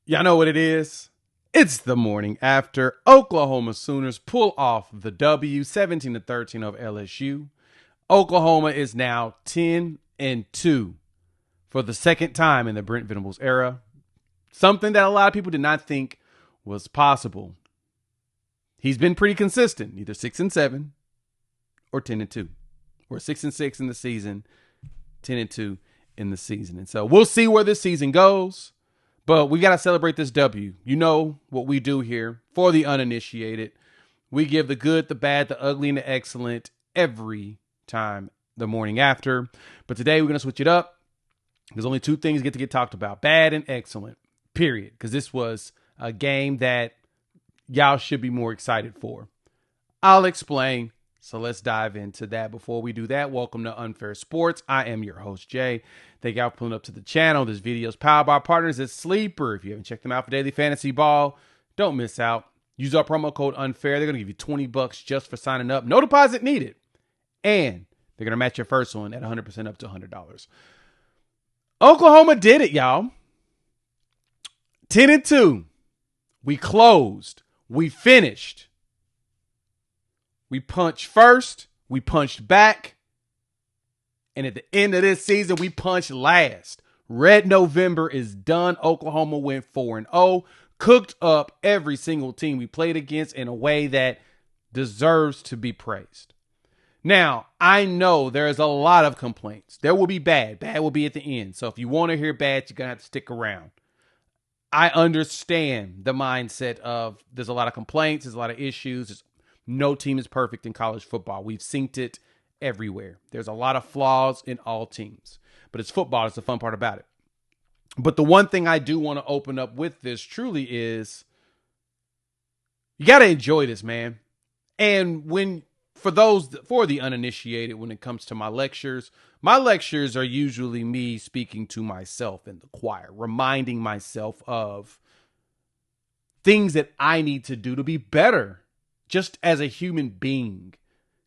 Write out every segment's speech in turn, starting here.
Y'all know what it is. It's the morning after. Oklahoma Sooners pull off the W 17-13 of LSU. Oklahoma is now 10-2 for the second time in the Brent Venables era. Something that a lot of people did not think was possible. He's been pretty consistent, either 6-7 or 10-2, or 6-6 in the season, 10-2 in the season. And so we'll see where this season goes. But we got to celebrate this W. You know what we do here for the uninitiated. We give the good, the bad, the ugly, and the excellent every time the morning after. But today we're going to switch it up. There's only two things get talked about, bad and excellent, period. Because this was a game that y'all should be more excited for. I'll explain. So let's dive into that. Before we do that, welcome to Unfair Sports. I am your host, Jay. Thank y'all for pulling up to the channel. This video is powered by our partners at Sleeper. If you haven't checked them out for daily fantasy ball, don't miss out. Use our promo code UNFAIR. They're going to give you $20 just for signing up. No deposit needed. And they're going to match your first one at 100% up to $100. Oklahoma did it, y'all. 10-2. We closed. We finished. We punched first, we punched back, and at the end of this season, we punched last. Red November is done. Oklahoma went 4-0, cooked up every single team we played against in a way that deserves to be praised. Now, I know there's a lot of complaints. There will be bad. Bad will be at the end. So if you want to hear bad, you're going to have to stick around. I understand the mindset of there's a lot of complaints, there's a lot of issues, no team is perfect in college football. We've synced it everywhere. There's a lot of flaws in all teams. But it's football. It's the fun part about it. But the one thing I do want to open up with this truly is you got to enjoy this, man. And for the uninitiated, when it comes to my lectures are usually me speaking to myself in the choir, reminding myself of things that I need to do to be better. Just as a human being,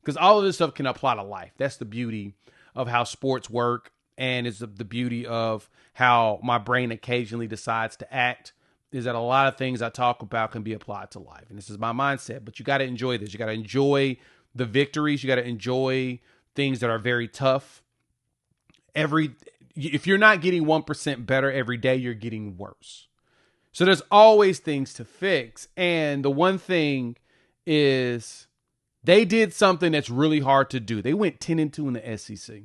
because all of this stuff can apply to life. That's the beauty of how sports work, and it's the beauty of how my brain occasionally decides to act, is that a lot of things I talk about can be applied to life. And this is my mindset, but you got to enjoy this. You got to enjoy the victories. You got to enjoy things that are very tough. If you're not getting 1% better every day, you're getting worse. So there's always things to fix. And the one thing is they did something that's really hard to do. They went 10-2 in the SEC.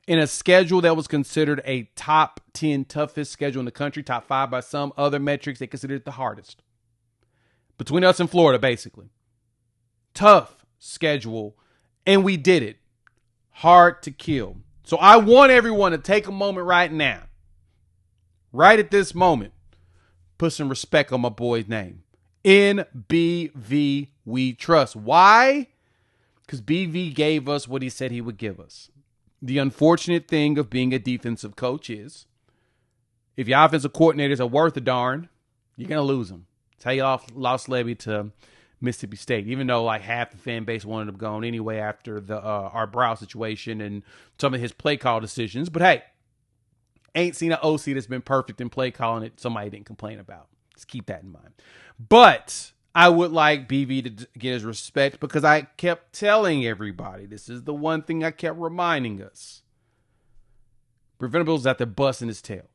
In a schedule that was considered a top 10 toughest schedule in the country, top 5 by some other metrics, they considered it the hardest. Between us and Florida, basically. Tough schedule, and we did it. Hard to kill. So I want everyone to take a moment right now. Right at this moment. Put some respect on my boy's name. NBV we trust. Why? Because BV gave us what he said he would give us. The unfortunate thing of being a defensive coach is if your offensive coordinators are worth a darn, you're going to lose them. That's how you lost Levy to Mississippi State, even though like half the fan base wanted him gone anyway after the our Brow situation and some of his play call decisions. But hey, ain't seen an OC that's been perfect in play calling it somebody didn't complain about. Let's keep that in mind. But I would like BV to get his respect because I kept telling everybody, this is the one thing I kept reminding us. Brent Venables is out there busting his tail.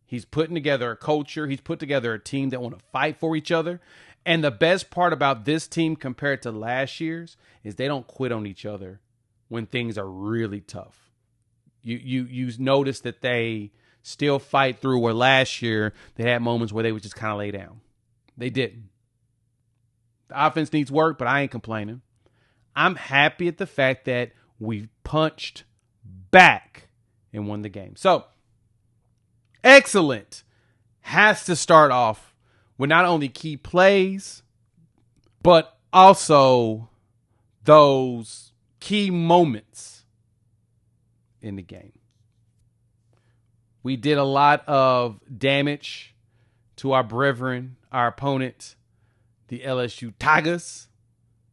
He's putting together a culture. He's put together a team that want to fight for each other. And the best part about this team compared to last year's is they don't quit on each other when things are really tough. You notice that they still fight through where last year they had moments where they would just kind of lay down. They didn't. The offense needs work, but I ain't complaining. I'm happy at the fact that we punched back and won the game. So, excellent has to start off with not only key plays, but also those key moments in the game. We did a lot of damage to our brethren, our opponent, the LSU Tigers.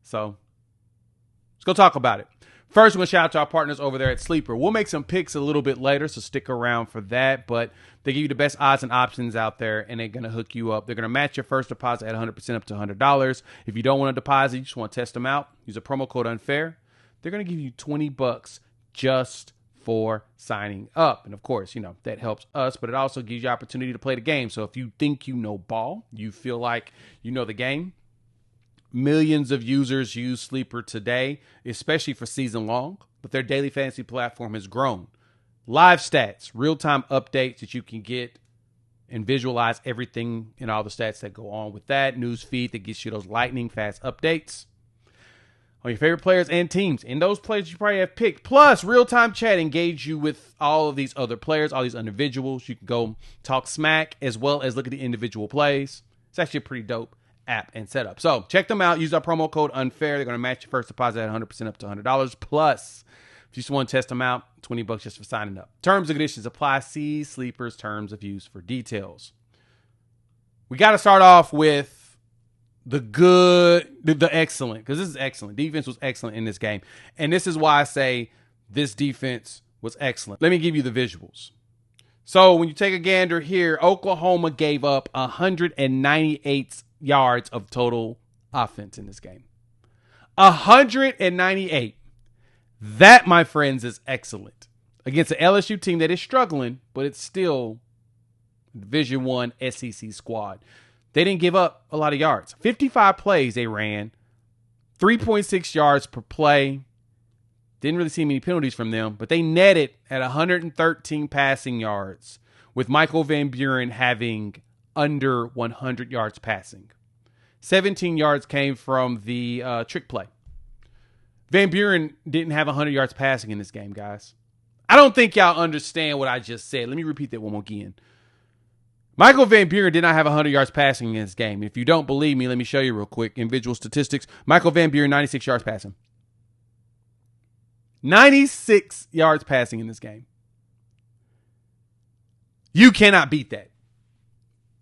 So let's go talk about it. First, we're going to shout out to our partners over there at Sleeper. We'll make some picks a little bit later, so stick around for that. But they give you the best odds and options out there, and they're going to hook you up. They're going to match your first deposit at 100% up to $100. If you don't want to deposit, you just want to test them out, use a promo code UNFAIR. They're going to give you $20 just for signing up. And, of course, that helps us, but it also gives you opportunity to play the game. So if you think you know ball, you feel like you know the game, millions of users use Sleeper today, especially for season long, but their daily fantasy platform has grown. Live stats, real-time updates that you can get and visualize everything and all the stats that go on with that. News feed that gets you those lightning fast updates on your favorite players and teams and those players you probably have picked. Plus, real-time chat engage you with all of these other players, all these individuals. You can go talk smack as well as look at the individual plays. It's actually a pretty dope app and setup. So check them out. Use our promo code UNFAIR. They're going to match your first deposit at 100% up to $100. Plus, if you just want to test them out, $20 just for signing up. Terms and conditions apply. See Sleeper's terms of use for details. We got to start off with the excellent, because this is excellent. Defense was excellent in this game. And this is why I say this defense was excellent. Let me give you the visuals. So when you take a gander here, Oklahoma gave up 198 yards of total offense in this game. 198. That, my friends, is excellent. Against an LSU team that is struggling, but it's still Division I SEC squad. They didn't give up a lot of yards. 55 plays they ran. 3.6 yards per play. Didn't really see many penalties from them, but they netted at 113 passing yards, with Michael Van Buren having under 100 yards passing. 17 yards came from the trick play. Van Buren didn't have 100 yards passing in this game, guys. I don't think y'all understand what I just said. Let me repeat that one more again. Michael Van Buren did not have 100 yards passing in this game. If you don't believe me, let me show you real quick. Individual statistics. Michael Van Buren, 96 yards passing. 96 yards passing in this game. You cannot beat that.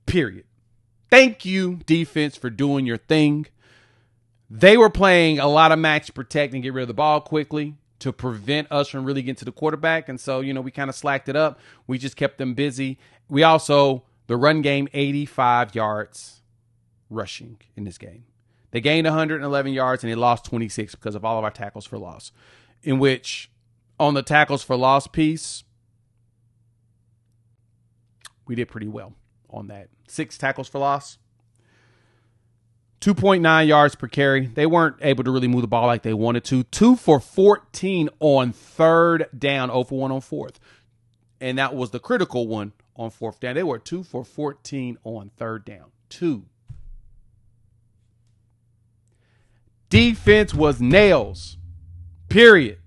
Period. Thank you, defense, for doing your thing. They were playing a lot of match protect and get rid of the ball quickly to prevent us from really getting to the quarterback. And so, we kind of slacked it up. We just kept them busy. We also, the run game, 85 yards rushing in this game. They gained 111 yards and they lost 26 because of all of our tackles for loss. In which, on the tackles for loss piece, we did pretty well on that. 6 tackles for loss. 2.9 yards per carry. They weren't able to really move the ball like they wanted to. 2 for 14 on third down. 0 for 1 on fourth. And that was the critical one on fourth down. They were 2 for 14 on third down. 2. Defense was nails. Period.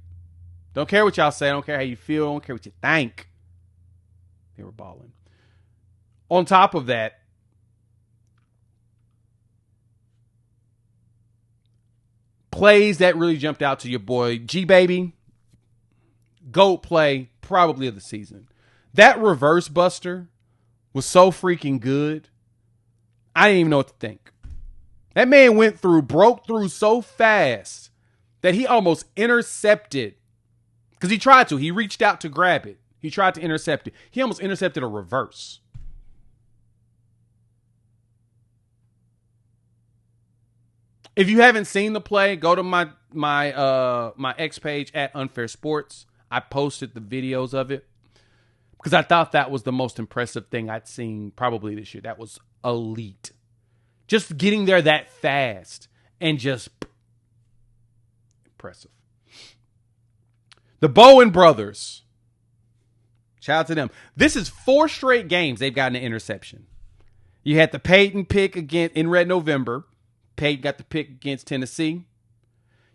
Don't care what y'all say. I don't care how you feel. I don't care what you think. They were balling. On top of that, plays that really jumped out to your boy G-Baby. GOAT play probably of the season. That reverse buster was so freaking good. I didn't even know what to think. That man broke through so fast that he almost intercepted. Because he tried to. He reached out to grab it. He tried to intercept it. He almost intercepted a reverse. If you haven't seen the play, go to my X page at Unfair Sports. I posted the videos of it because I thought that was the most impressive thing I'd seen probably this year. That was elite. Just getting there that fast and just impressive. The Bowen brothers. Shout out to them. This is 4 straight games they've gotten an interception. You had the Peyton pick again in Red November. Peyton got the pick against Tennessee.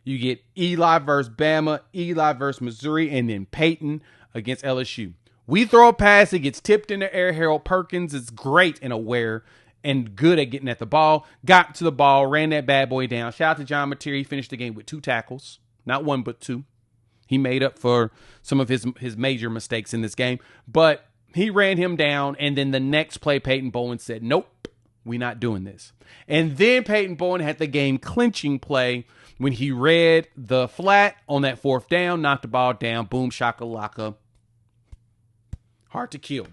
You get Eli versus Bama, Eli versus Missouri, and then Peyton against LSU. We throw a pass, it gets tipped in the air. Harold Perkins is great and aware and good at getting at the ball. Got to the ball, ran that bad boy down. Shout out to John Mateer. He finished the game with 2 tackles. Not 1, but 2. He made up for some of his major mistakes in this game. But he ran him down, and then the next play, Peyton Bowen said, nope, we're not doing this. And then Peyton Bowen had the game-clinching play When he read the flat on that fourth down, knocked the ball down, boom, shakalaka. Hard to kill.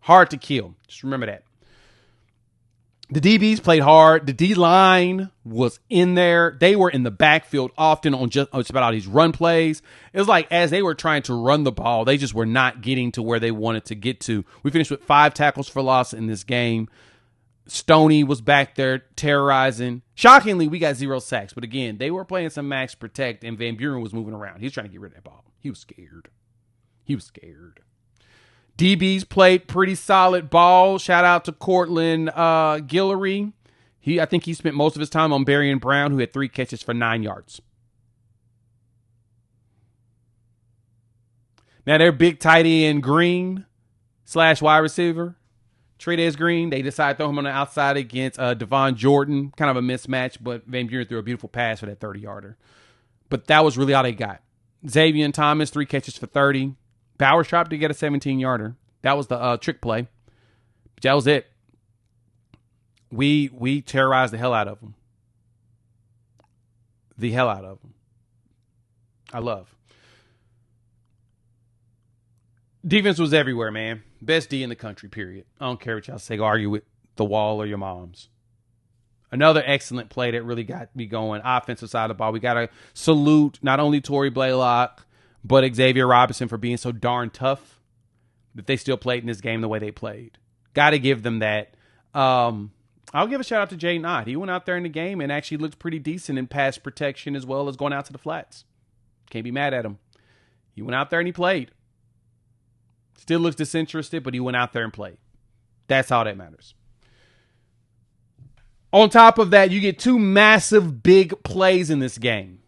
Hard to kill. Just remember that. The DBs played hard. The D-line was in there. They were in the backfield often on just about all these run plays. It was like as they were trying to run the ball, they just were not getting to where they wanted to get to. We finished with 5 tackles for loss in this game. Stoney was back there terrorizing. Shockingly, we got 0 sacks. But again, they were playing some max protect, and Van Buren was moving around. He was trying to get rid of that ball. He was scared. DBs played pretty solid ball. Shout out to Cortland Guillory. I think he spent most of his time on Berrien Brown, who had 3 catches for 9 yards. Now, their big tight end Green / wide receiver, Trades Green, they decided to throw him on the outside against Devon Jordan. Kind of a mismatch, but Van Buren threw a beautiful pass for that 30-yarder. But that was really all they got. Xavier Thomas, 3 catches for 30. Bowers tried to get a 17-yarder. That was the trick play. But that was it. We terrorized the hell out of them. I love. Defense was everywhere, man. Best D in the country, period. I don't care what y'all say. Go argue with the wall or your moms. Another excellent play that really got me going. Offensive side of the ball. We got to salute not only Torrey Blaylock, but Xavier Robinson for being so darn tough that they still played in this game the way they played. Got to give them that. I'll give a shout out to Jaden Ott. He went out there in the game and actually looked pretty decent in pass protection as well as going out to the flats. Can't be mad at him. He went out there and he played. Still looks disinterested, but he went out there and played. That's all that matters. On top of that, you get 2 massive big plays in this game.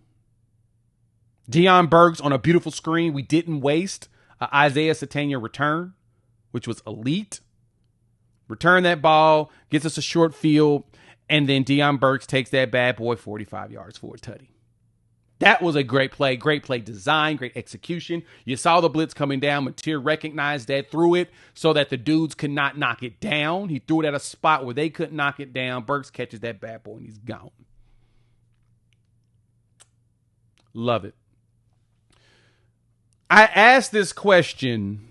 Deion Burks on a beautiful screen. We didn't waste Isaiah Sategna return, which was elite. Return that ball, gets us a short field, and then Deion Burks takes that bad boy 45 yards for a tutty. That was a great play design, great execution. You saw the blitz coming down. Mateer recognized that, threw it so that the dudes could not knock it down. He threw it at a spot where they couldn't knock it down. Burks catches that bad boy and he's gone. Love it. I asked this question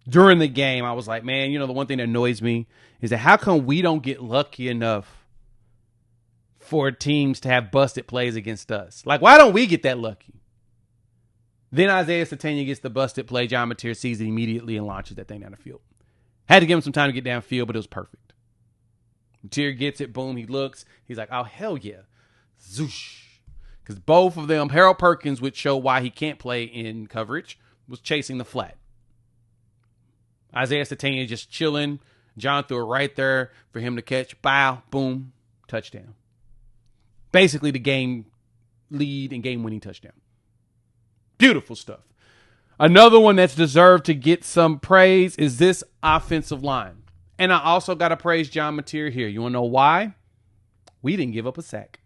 during the game. I was like, man, the one thing that annoys me is that how come we don't get lucky enough for teams to have busted plays against us? Like, why don't we get that lucky? Then Isaiah Sategna gets the busted play. John Mateer sees it immediately and launches that thing down the field. Had to give him some time to get downfield, but it was perfect. Mateer gets it. Boom. He looks. He's like, oh, hell yeah. Zoosh. Because both of them, Harold Perkins, which show why he can't play in coverage, was chasing the flat. Isaiah Sategna just chilling. John threw it right there for him to catch. Bow, boom, touchdown. Basically the game lead and game-winning touchdown. Beautiful stuff. Another one that's deserved to get some praise is this offensive line. And I also got to praise John Mateer here. You want to know why? We didn't give up a sack.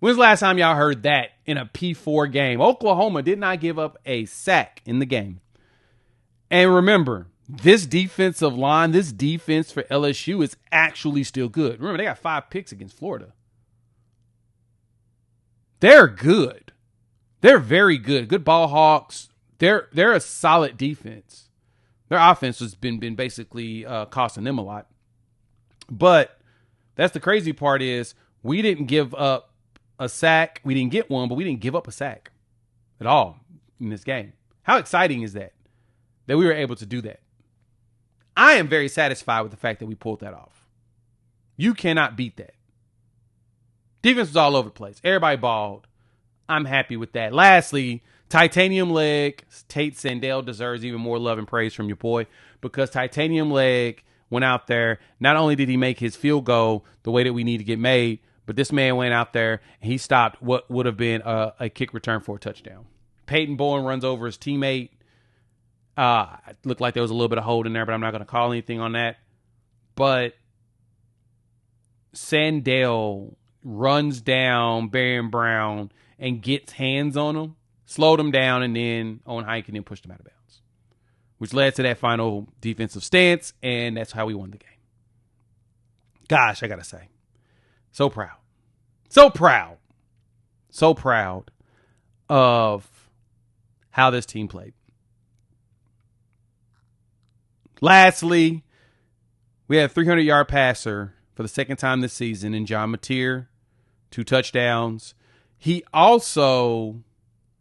When's the last time y'all heard that in a P4 game? Oklahoma did not give up a sack in the game. And remember, this defensive line, this defense for LSU is actually still good. Remember, they got 5 picks against Florida. They're good. They're very good. Good ball hawks. They're a solid defense. Their offense has been basically costing them a lot. But that's the crazy part is we didn't give up a sack. We didn't get one, but we didn't give up a sack at all in this game. How exciting is that we were able to do that? I am very satisfied with the fact that we pulled that off. You cannot beat that. Defense was all over the place. Everybody balled. I'm happy with that. Lastly, titanium leg. Tate Sinnett deserves even more love and praise from your boy because titanium leg went out there. Not only did he make his field goal the way that we need to get made, but this man went out there and he stopped what would have been a kick return for a touchdown. Peyton Bowen runs over his teammate. It looked like there was a little bit of hold in there, but I'm not going to call anything on that. But Sandell runs down Berrien Brown and gets hands on him, slowed him down, and then Owen Hike and then pushed him out of bounds, which led to that final defensive stance, and that's how we won the game. Gosh, I got to say, so proud. So proud. So proud of how this team played. Lastly, we had a 300-yard passer for the second time this season in John Mateer, 2 touchdowns. He also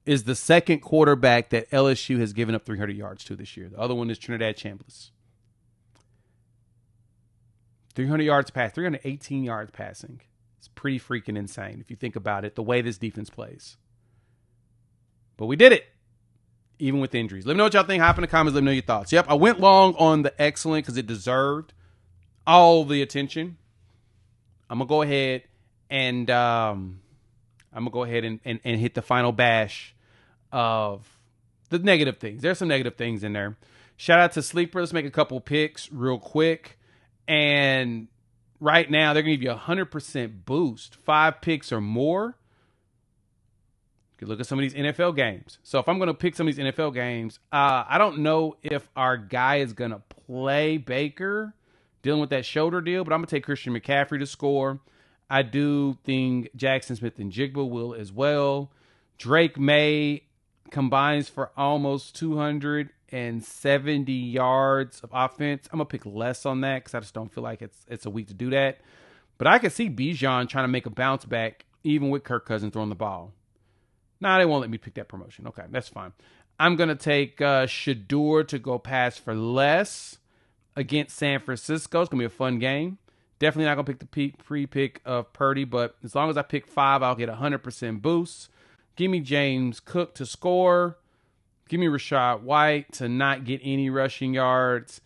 is the second quarterback that LSU has given up 300 yards to this year. The other one is Trinidad Chambliss. 300 yards pass, 318 yards passing. It's pretty freaking insane if you think about it, the way this defense plays. But we did it, even with injuries. Let me know what y'all think. Hop in the comments. Let me know your thoughts. Yep, I went long on the excellent because it deserved all the attention. I'm going to go ahead and hit the final bash of the negative things. There's some negative things in there. Shout out to Sleeper. Let's make a couple picks real quick. And right now, they're going to give you a 100% boost. 5 picks or more. You can look at some of these NFL games. So if I'm going to pick some of these NFL games, I don't know if our guy is going to play Baker, dealing with that shoulder deal, but I'm going to take Christian McCaffrey to score. I do think Jackson Smith and Jigba will as well. Drake May combines for almost 270 yards of offense. I'm going to pick less on that because I just don't feel like it's a week to do that. But I could see Bijan trying to make a bounce back even with Kirk Cousins throwing the ball. Nah, they won't let me pick that promotion. Okay, that's fine. I'm going to take Shador to go pass for less against San Francisco. It's going to be a fun game. Definitely not going to pick the pre-pick of Purdy, but as long as I pick 5, I'll get a 100% boost. Give me James Cook to score. Give me Rashad White to not get any rushing yards.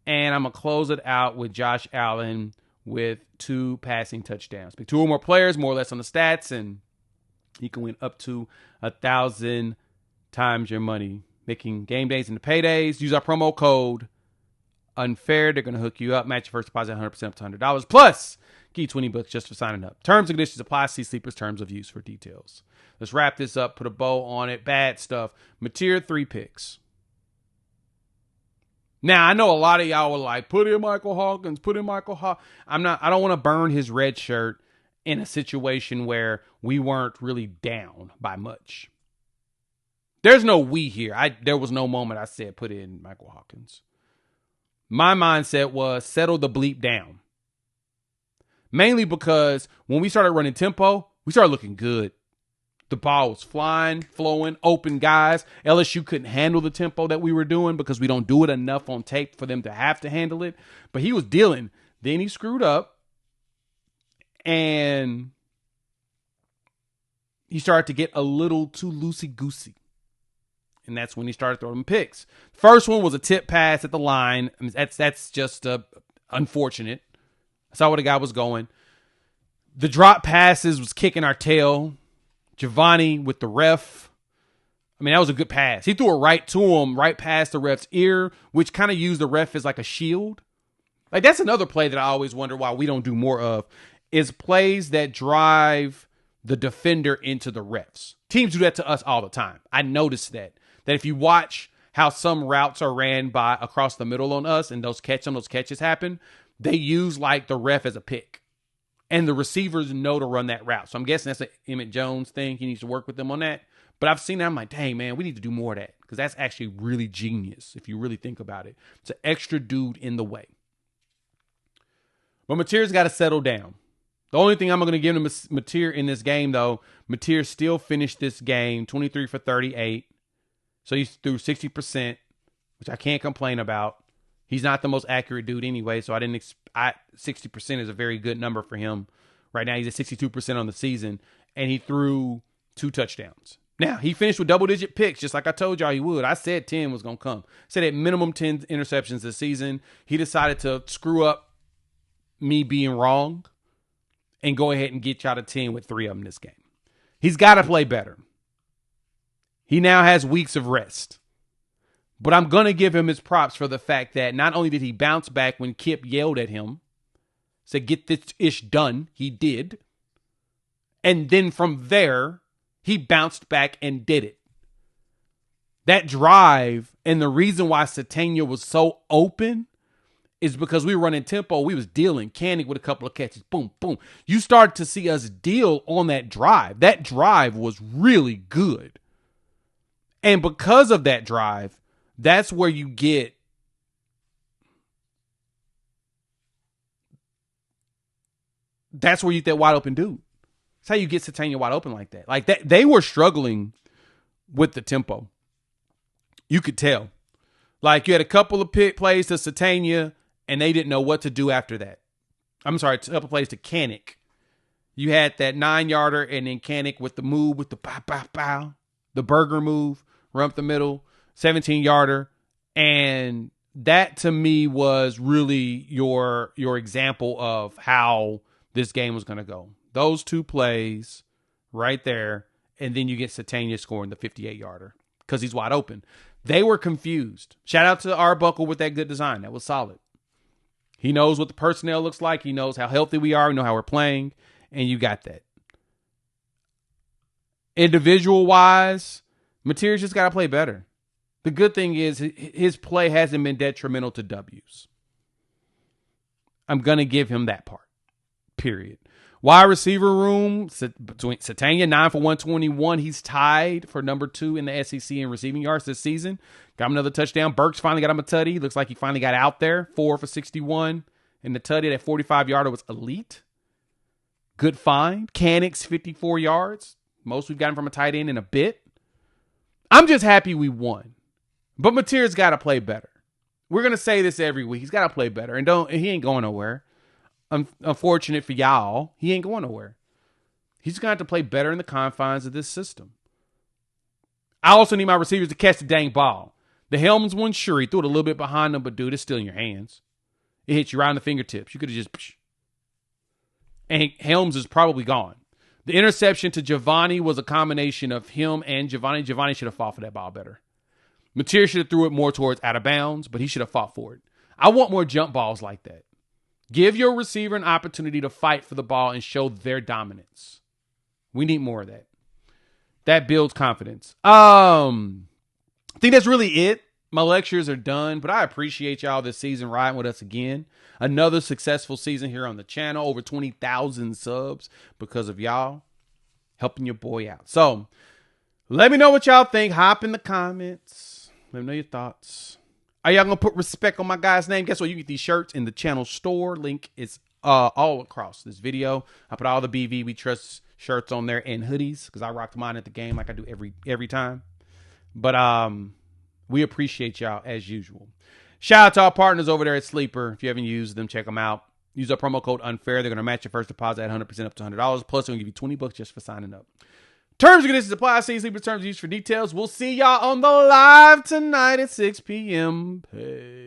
And I'm going to close it out with Josh Allen with 2 passing touchdowns. Pick 2 or more players, more or less on the stats, and you can win up to 1,000 times your money. Making game days into paydays. Use our promo code UNFAIR. They're going to hook you up. Match your first deposit 100% up to $100. Plus, give you $20 just for signing up. Terms and conditions apply. See Sleeper's terms of use for details. Let's wrap this up. Put a bow on it. Bad stuff. Mateer 3 picks. Now, I know a lot of y'all were like, put in Michael Hawkins. Put in Michael Hawkins. I don't want to burn his red shirt in a situation where we weren't really down by much. There's no we here. There was no moment I said put in Michael Hawkins. My mindset was settle the bleep down. Mainly because when we started running tempo, we started looking good. The ball was flying, flowing, open guys. LSU couldn't handle the tempo that we were doing because we don't do it enough on tape for them to have to handle it. But he was dealing. Then he screwed up. And he started to get a little too loosey-goosey. And that's when he started throwing picks. First one was a tip pass at the line. I mean, that's just unfortunate. I saw where the guy was going. The drop passes was kicking our tail. Giovanni with the ref. I mean, that was a good pass. He threw it right to him, right past the ref's ear, which kind of used the ref as like a shield. Like, that's another play that I always wonder why we don't do more of. Is plays that drive the defender into the refs. Teams do that to us all the time. I noticed that if you watch how some routes are ran by across the middle on us and those catches happen, they use like the ref as a pick. And the receivers know to run that route. So I'm guessing that's an Emmett Jones thing. He needs to work with them on that. But I've seen that. I'm like, dang, man, we need to do more of that. Because that's actually really genius if you really think about it. It's an extra dude in the way. But Mateer's got to settle down. The only thing I'm going to give him Mateer in this game, though, Mateer still finished this game 23 for 38. So he threw 60%, which I can't complain about. He's not the most accurate dude anyway, so 60% is a very good number for him. Right now, he's at 62% on the season, and he threw 2 touchdowns. Now, he finished with double-digit picks, just like I told y'all he would. I said 10 was going to come. I said at minimum 10 interceptions this season. He decided to screw up me being wrong and go ahead and get y'all to 10 with 3 of them this game. He's got to play better. He now has weeks of rest. But I'm going to give him his props for the fact that not only did he bounce back when Kip yelled at him, said, get this ish done. He did. And then from there, he bounced back and did it. That drive and the reason why Sategna was so open is because we were running tempo. We was dealing. Canning with a couple of catches. Boom, boom. You start to see us deal on that drive. That drive was really good. And because of that drive, that's where you get that wide open dude. That's how you get Sategna wide open like that. Like that, they were struggling with the tempo. You could tell. Like you had a couple of plays to Sategna, and they didn't know what to do after that. I'm sorry, a couple plays to Canick. You had that 9-yarder, and then Canick with the move, with the bow, bow, bow, the burger move, run up the middle, 17-yarder. And that to me was really your example of how this game was going to go. Those two plays right there, and then you get Sategna scoring the 58-yarder because he's wide open. They were confused. Shout out to Arbuckle with that good design. That was solid. He knows what the personnel looks like. He knows how healthy we are. We know how we're playing, and you got that. Individual-wise, Material's just got to play better. The good thing is his play hasn't been detrimental to W's. I'm going to give him that part, period. Wide receiver room, Sategna, 9 for 121. He's tied for number 2 in the SEC in receiving yards this season. Got him another touchdown. Burks finally got him a tutty. Looks like he finally got out there. 4 for 61. And the tutty, that 45-yarder was elite. Good find. Canick's 54 yards. Most we've gotten from a tight end in a bit. I'm just happy we won. But Material's got to play better. We're going to say this every week. He's got to play better. And he ain't going nowhere. Unfortunate for y'all, he ain't going nowhere. He's going to have to play better in the confines of this system. I also need my receivers to catch the dang ball. The Helms one, sure, he threw it a little bit behind him, but dude, it's still in your hands. It hits you right in the fingertips. You could have just... And Helms is probably gone. The interception to Giovanni was a combination of him and Giovanni. Giovanni should have fought for that ball better. Material should have threw it more towards out of bounds, but he should have fought for it. I want more jump balls like that. Give your receiver an opportunity to fight for the ball and show their dominance. We need more of that. That builds confidence. I think that's really it. My lectures are done, but I appreciate y'all this season riding with us again. Another successful season here on the channel. Over 20,000 subs because of y'all helping your boy out. So let me know what y'all think. Hop in the comments. Let me know your thoughts. Are y'all going to put respect on my guy's name? Guess what? You can get these shirts in the channel store. Link is all across this video. I put all the BV We Trust shirts on there and hoodies because I rocked mine at the game like I do every time. But we appreciate y'all as usual. Shout out to our partners over there at Sleeper. If you haven't used them, check them out. Use our promo code UNFAIR. They're going to match your first deposit at 100% up to $100. Plus, they're going to give you $20 just for signing up. Terms and conditions apply. See Sleeper terms used for details. We'll see y'all on the live tonight at 6 p.m. Peace.